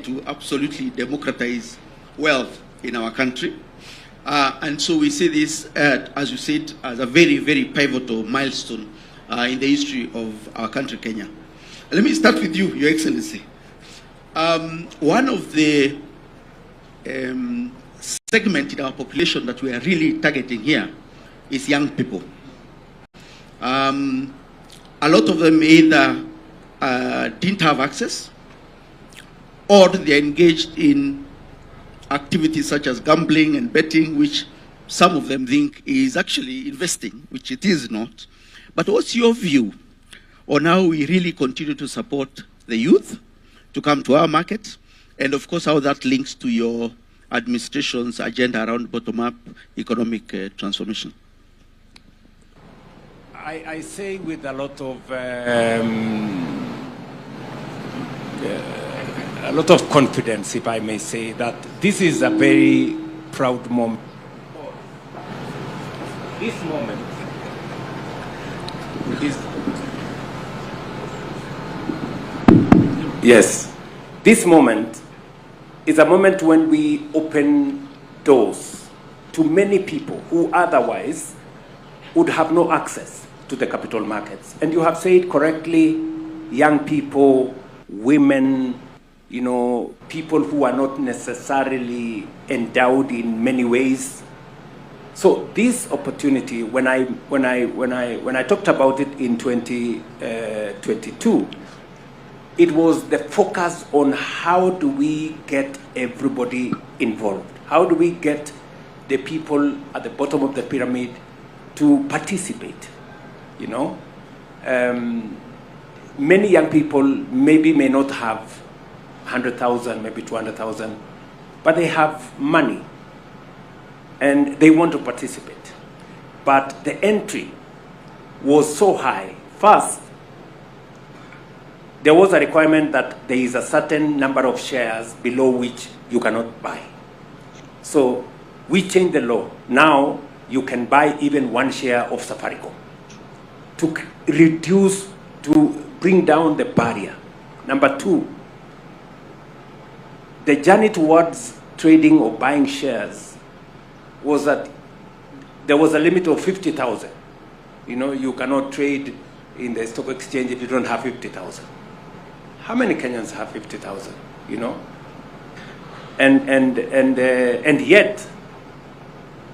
to absolutely democratize wealth in our country. And so we see this, as you said, as a very, very pivotal milestone in the history of our country, Kenya. Let me start with you, Your Excellency. One of the segment in our population that we are really targeting here is young people. A lot of them either didn't have access, or they're engaged in activities such as gambling and betting, which some of them think is actually investing, which it is not. But what's your view on how we really continue to support the youth to come to our market, and of course how that links to your administration's agenda around bottom-up economic transformation? I say with a lot of confidence, if I may say, that this is a very proud moment. This moment is, yes, this moment is a moment when we open doors to many people who otherwise would have no access to the capital markets. And you have said correctly, young people, women, you know, people who are not necessarily endowed in many ways. So this opportunity, when I talked about it in 2022, it was the focus on how do we get everybody involved? How do we get the people at the bottom of the pyramid to participate? You know, many young people maybe may not have 100,000, maybe 200,000, but they have money and they want to participate. But the entry was so high. First, there was a requirement that there is a certain number of shares below which you cannot buy. So we changed the law. Now you can buy even one share of Safaricom to reduce, to bring down the barrier. Number two, the journey towards trading or buying shares was that there was a limit of 50,000. You know, you cannot trade in the stock exchange if you don't have 50,000. How many Kenyans have 50,000? You know, and yet,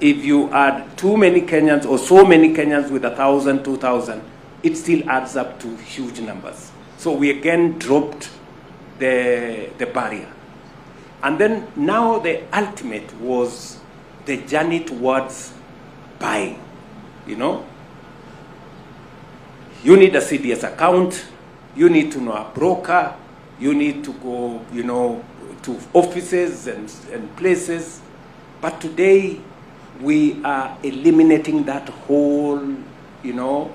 if you add too many Kenyans or so many Kenyans with 1,000, 2,000, it still adds up to huge numbers. So we again dropped the barrier. And then now the ultimate was the journey towards buying. You know, you need a CDS account, you need to know a broker, you need to go, you know, to offices and places. But today, we are eliminating that whole, you know,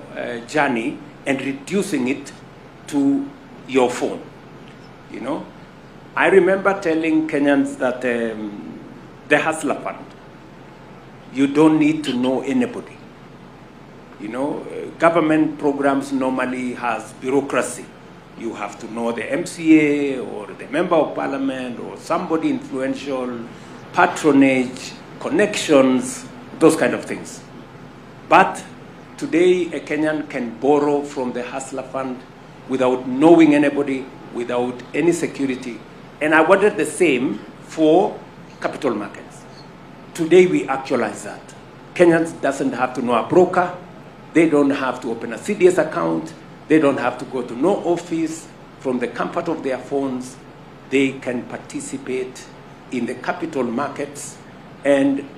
journey and reducing it to your phone. You know, I remember telling Kenyans that the Hustler Fund, you don't need to know anybody. You know, government programs normally has bureaucracy. You have to know the MCA or the Member of Parliament or somebody influential, patronage, connections, those kind of things. But today, a Kenyan can borrow from the Hustler Fund without knowing anybody, without any security. And I wanted the same for capital markets. Today, we actualize that. Kenyans doesn't have to know a broker. They don't have to open a CDS account. They don't have to go to no office. From the comfort of their phones, they can participate in the capital markets. And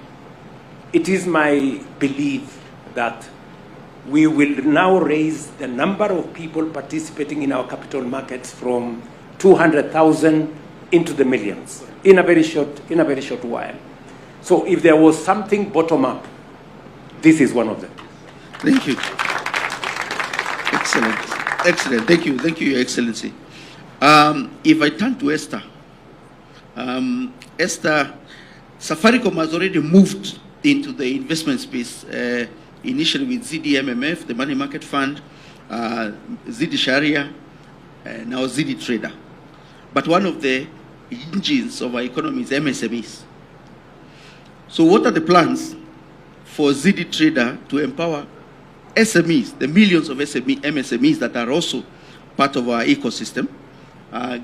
it is my belief that we will now raise the number of people participating in our capital markets from 200,000 into the millions in a very short while. So if there was something bottom up, this is one of them. Thank you. Excellent. Excellent. Thank you, Your Excellency. If I turn to Esther, Esther, Safaricom has already moved into the investment space, initially with ZDMMF, the money market fund, ZD Sharia, now ZD Trader. But one of the engines of our economy is MSMEs. So what are the plans for ZD Trader to empower SMEs, the millions of MSMEs that are also part of our ecosystem,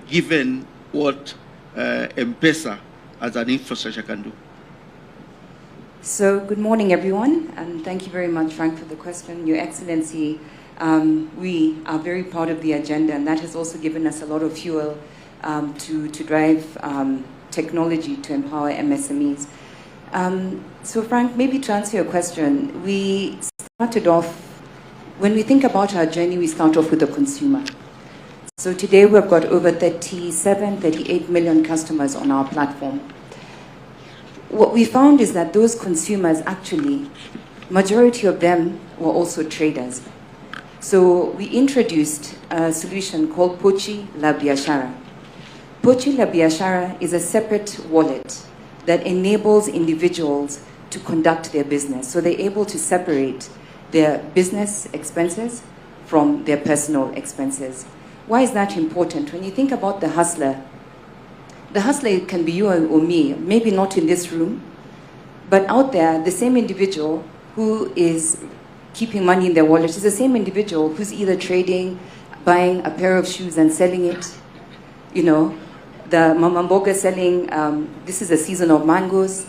given what M-Pesa as an infrastructure can do? So good morning, everyone, and thank you very much, Frank, for the question. Your Excellency, we are very proud of the agenda, and that has also given us a lot of fuel to drive technology to empower MSMEs. So Frank, maybe to answer your question, we started off, when we think about our journey, we start off with the consumer. So today we've got over 38 million customers on our platform. What we found is that those consumers actually, majority of them were also traders. So we introduced a solution called Pochi la Biashara. Pochi la Biashara is a separate wallet that enables individuals to conduct their business. So they're able to separate their business expenses from their personal expenses. Why is that important? When you think about the hustler can be you or me, maybe not in this room, but out there, the same individual who is keeping money in their wallet is the same individual who's either trading, buying a pair of shoes and selling it. You know, the mamamboga selling, this is the season of mangoes.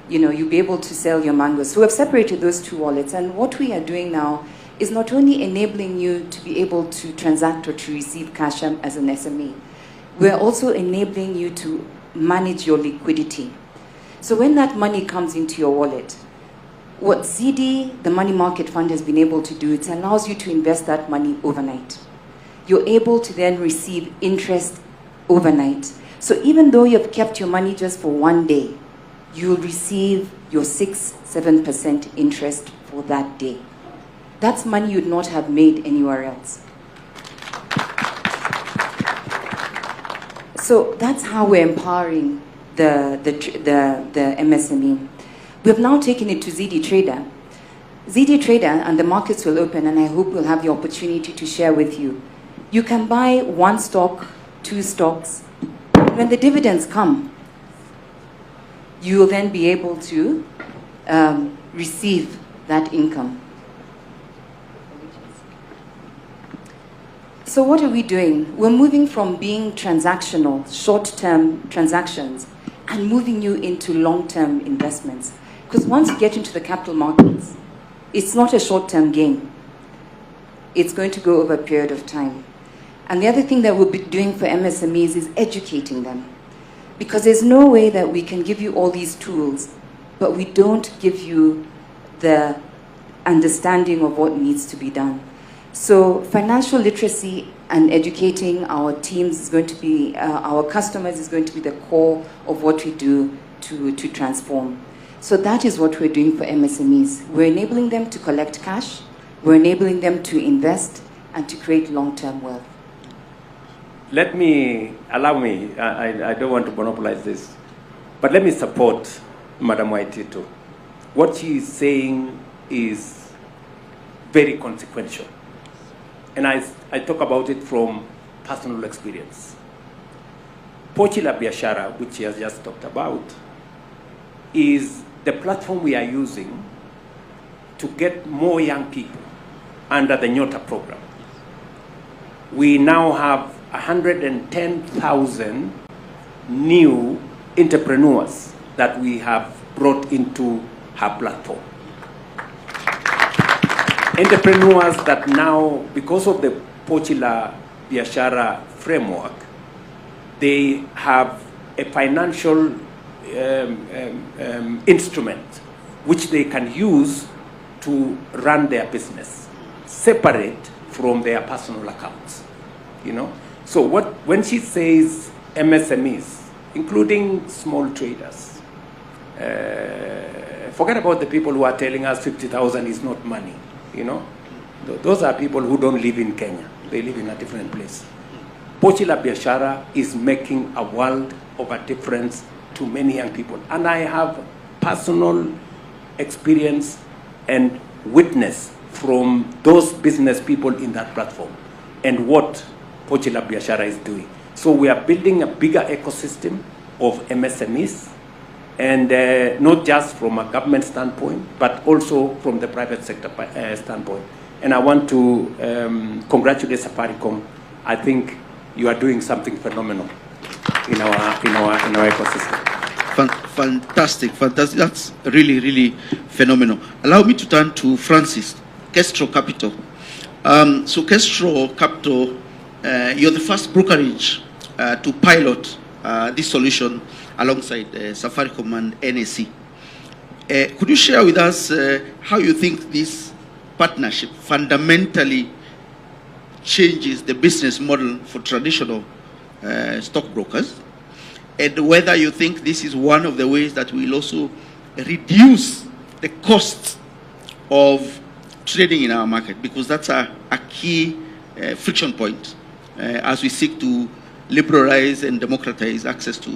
You know, you'll be able to sell your mangoes. So we've separated those two wallets, and what we are doing now is not only enabling you to be able to transact or to receive cash as an SME, we're also enabling you to manage your liquidity. So when that money comes into your wallet, what ZD, the money market fund, has been able to do, it allows you to invest that money overnight. You're able to then receive interest overnight. So even though you've kept your money just for one day, you'll receive your 6-7% interest for that day. That's money you'd not have made anywhere else. So that's how we're empowering the MSME. We've now taken it to ZD Trader. ZD Trader, and the markets will open, and I hope we'll have the opportunity to share with you. You can buy 1 stock, 2 stocks. When the dividends come, you will then be able to receive that income. So what are we doing? We're moving from being transactional, short-term transactions, and moving you into long-term investments. Because once you get into the capital markets, it's not a short-term gain. It's going to go over a period of time. And the other thing that we'll be doing for MSMEs is educating them. Because there's no way that we can give you all these tools, but we don't give you the understanding of what needs to be done. So financial literacy and educating our teams is going to be, our customers is going to be the core of what we do to transform. So that is what we're doing for MSMEs. We're enabling them to collect cash, we're enabling them to invest and to create long-term wealth. Allow me, I don't want to monopolize this, but let me support Madam Waitito. What she is saying is very consequential. And I talk about it from personal experience. Pochi la Biashara, which she has just talked about, is the platform we are using to get more young people under the NYOTA program. We now have 110,000 new entrepreneurs that we have brought into her platform. Entrepreneurs that now, because of the Pochi la Biashara framework, they have a financial instrument which they can use to run their business, separate from their personal accounts. You know? So when she says MSMEs, including small traders, forget about the people who are telling us 50,000 is not money. You know, those are people who don't live in Kenya. They live in a different place. Pochi la Biashara is making a world of a difference to many young people. And I have personal experience and witness from those business people in that platform and what Pochi la Biashara is doing. So we are building a bigger ecosystem of MSMEs, and not just from a government standpoint, but also from the private sector standpoint. And I want to congratulate Safaricom. I think you are doing something phenomenal in our ecosystem. Fantastic. That's really, really phenomenal. Allow me to turn to Francis, Kestrel Capital. So Kestrel Capital, you're the first brokerage to pilot this solution alongside Safaricom and NSE. Could you share with us how you think this partnership fundamentally changes the business model for traditional stockbrokers, and whether you think this is one of the ways that will also reduce the costs of trading in our market, because that's a key friction point as we seek to liberalize and democratize access to